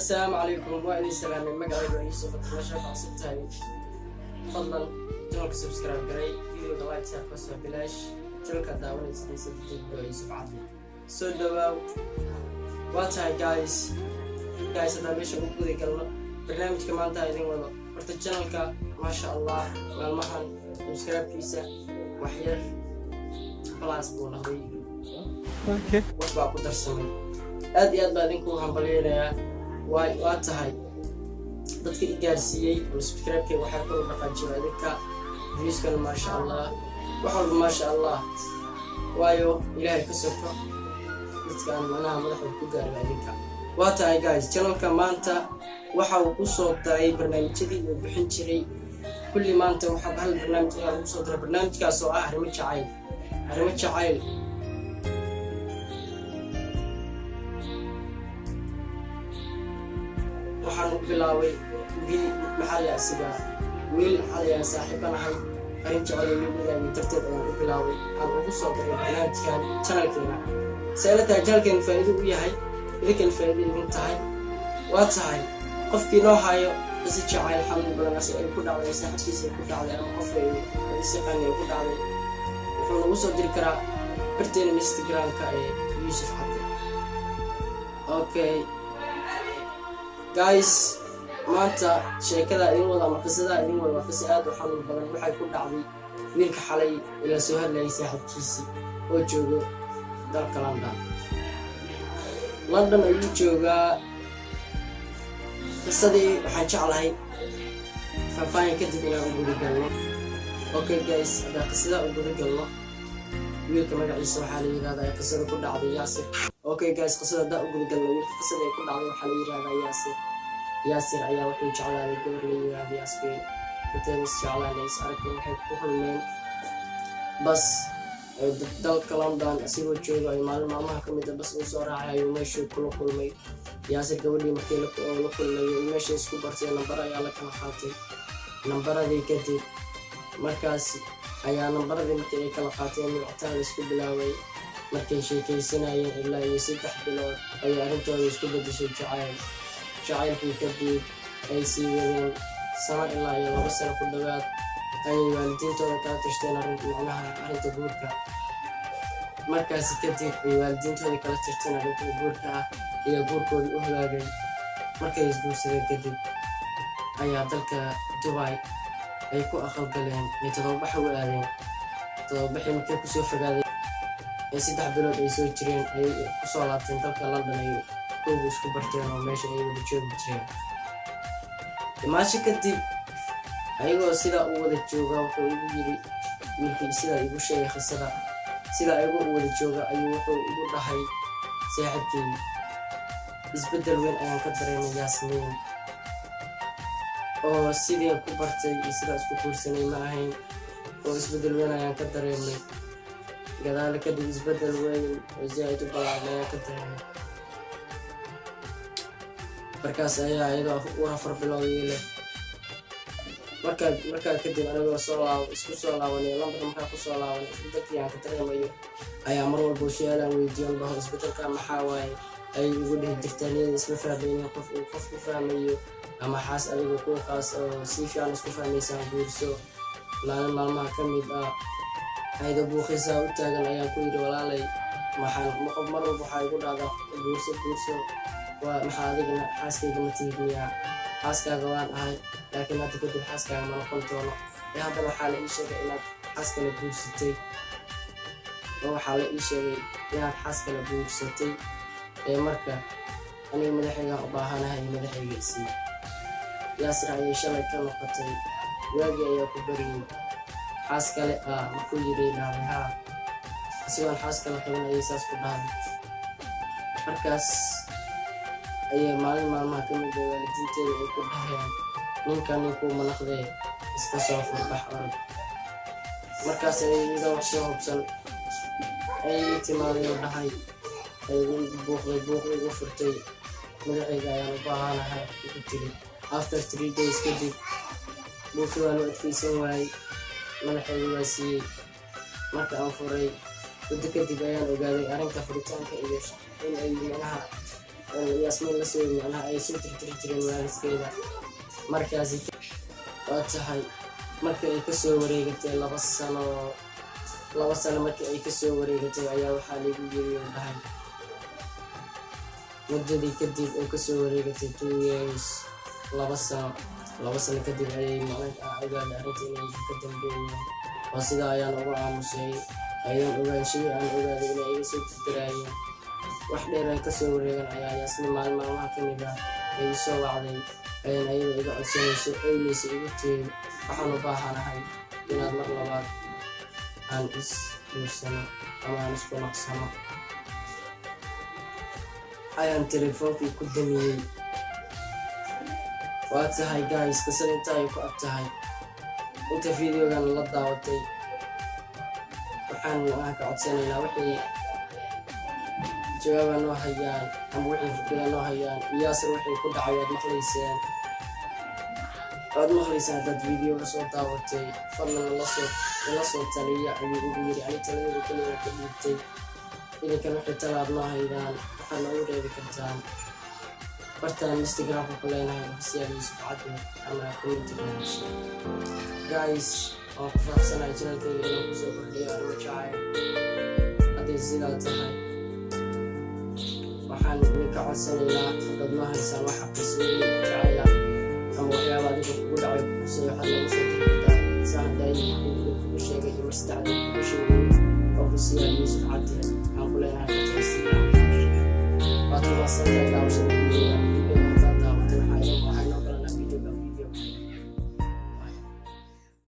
السلام عليكم وإني سلامي مقعد وإيسو فتنا شاف عصبتهاي فضلا جنوك سبسكرايب قري فيديو لايك سار قصة بلاش جنوك داون إنسان سبتيك وإيسو عادي سو دواو واتهاي جايز هذا بيش أقول قلنا برنامج كمان تايدين ولا برت جنوك ما شاء الله والمهن سبسكرايب كيسة وحير خلاص بونا اوكي وبا ku darsamay aad iyo aad baan idinku hambalyeynaya waa tahay dadka i gaarsiiyay subscribe-kay waxa kor u dhaqaajiyay idinka viewskan ma sha Allah waxa walba ma sha Allah waayo ilaahay ka soko dadkan manaha madaxda ku gaaray idinka waa tahay guys channelka maanta waxa uu ku soo daray barnaamijyadii uu bixin jiray kulli maanta waxa hal barnaamij ah uu soo daray barnaamijkaas oo ah arrimo jacayl waxaan bilaaway maxalli asiga wiil xalaya saaxiibanahay arin jecel leeyahay tartiib aan bilaaway aan ugu soo daray barnaamijkan channelkeena saylataa jalkeen faa'iido u yahay idinkan faa'iido idin tahay waa tahay qofkii noo hayo is jecel xalin badan ay ku dhacday saaxiibkiisa ku dhacday ama qof ay si qani ku dhacday wuxuu nagu soo diri karaa barteena Instagram-ka ee Yusuf Xabdi okay guys maanta sheekada idin wada ama qisada idin wada qisa aad u xanuun badan waxay ku dhacday wiilka xalay ila soo hadlayay saaxiibkiisa oo joogo dalka London ayuu joogaa qisadii waxaan jeclahay faahfaahin kadib inaan u guda galno okay guys hada qisada u guda galno wiilka magaciisa waxaa la yiraahdaa qisada ku dhacday Yaasir okay guys qisada da u guda galno wiilka qisada ku dhacday waxaa la yiraahdaa Yaasir ayaa wuxuu jeclaaday gabar la yiraahdo Yaasir intii jeclaaday aragtay waxay ku kulmeen bas dalka London asigoo jooga ay maalmaha ka mid ah bas uu soo raacay meesha kula kulmay Yaasir gabadhii markii la kulmay meesha isku bartay nambar ayaa la kala qaatay nambaradii kadib markaas ayaa nambaradii markii ay kala qaateen wictaan isku bilaaway markay sheekaysanayeen ilaa iyo 3 bilood ay arrintooda isku bedeshay jacaylkii kadib ay sii wadeen sano ilaa iyo 2 sano ku dhawaad ayay waalidiintooda kala tashteen arrinta guurka markaas kadib ay waalidiintooda kala tashteen arrinta guurka iyo guurkooda u hagaagay markay isguursadeen kadib ayaa dalka Dubai ay ku aqal galeen ay todobax u aadeen todobaxii markay ku soo fogaadeen ay 3 bilood ay soo jireen ay ku soo laabteen dalka London ay kuwa isku barteen oo meesha ay wada joogi jireen maashi kadib ayagoo sida uu wada jooga wuxuu igu yiri wiilkii sida igu sheegay qisada sida ayagu wada jooga ayuu wuxuu igu dhahay saaxiibkii isbedel weyn ayaan ka dareemay Yaasmiin oo sidii ku bartay sida isku kursanay ma ahayn oo isbedel weyn ayaan ka dareemay gadaal kadib isbedel weyn oo zaid u ballaaran ayaan ka dareemay markaas ayaa iyadoo u 4 bilood yeelay markaa kadib anagoo isku soo laabanay London markaa ku soo laabanay isbedelkii aan ka dareemayo ayaa mar walba su'aalaan weydiin baho isbedelka maxaa waaye ay ugu dhihi jirtaan isla fahmayeen qof ku fahmayo ama xaas adiga ku qaas oo si fiican isku fahmaysan guurso maalmaha ka mid ah ayda buuqaysa u taagan ayaan ku yiri walaalay maxaan qof mar walba waxa igu dhacda guurso waa maxaa adiga xaaskayga ma tihiin xaaskaaga waan ahay laakiin hadda kadib xaaskaaga ma noqon doono hadda waxaa la ii sheegay inaad xaaskala guursatay marka aniga madaxayga u baahanahay madaxayga isii Yaasir ayay shalay ka noqotay waagii ayaa ku bariyay xaas kale markuu yiri ha asigaan xaas kale qaban ayay saas ku dhahay markaas ayay maalmaha ka mid ah waalidiinteeda ay ku dhahayaan ninkan ninkuu manaqday iska soo furbax orod markaas ay iyadoo wax soo hubsan ay timaadeen oo dhahay ay buuqday ugu furtay madaxayga ayaan u baahanahay ugu tiri after 3 days kadib buuqii waan u adkaysan waayay madaxayga waa siiyey marka aan furay muddo kadib ayaan ogaaday arrinta furitaanka iyo in ay Yasmin la soo macnaha ay soo tirtireen waalidkeeda markaasi waa tahay markii ay kasoo wareegatay 2 sano markii ay kasoo wareegatay ayaa waxaa lagu yiri dhahay muddadii kadib oo kasoo wareegatay 2 years 2 sano kadib ayay macnaha ogaanay arrintii inay ka dambeeyeen oo sida ayaan ugu aamusay ayaan ogaanshay aan ogaaday inay iga soo tirtirayeen wax dheer ay kasoo wareegan ayaa Yasmin maalmaha ka mid ah ay soo wacday ayaan ayada iga codsanayso aylaysa igu tiri waxaan u baahanahay inaad mar labaad aan isguursano ama aan isku naqsano ayaan telefoonkii ku damiyey waa tahay guys qisada inta ay ku ag tahay inta videogan la daawatay waxaan ka codsanaynaa wixii jawaab noo hayaan ama wixii fikrad noo hayaan Yaasir wixii ku dhacay aad maqlaysaan dad video soo daawatay fadlan la soo taliya ayuu ugu yiri ani talada kaliya ka dhigtay idinka wixii talaad noo hayaan waxaad noogu reebi kartaan bartaan Instagram ku leenahay official Yusuf Cabdi ama community guys oo ku faafsanay channelkayga inuu kusoo kordhiyo arrimo jacayl hadday sidaa tahay waxaan idinka codsanaynaa dad ma haysaan wax xaqiisii jacayl ama waxyaaba adiga kugu dhacay kusoo waxaad noogu soo dirtaa saacadday kugu sheegay iyo mustacdi kugu sheegay official Yusuf Cabdi aan ku leenahay Instagram waad ku maasantahay daawashada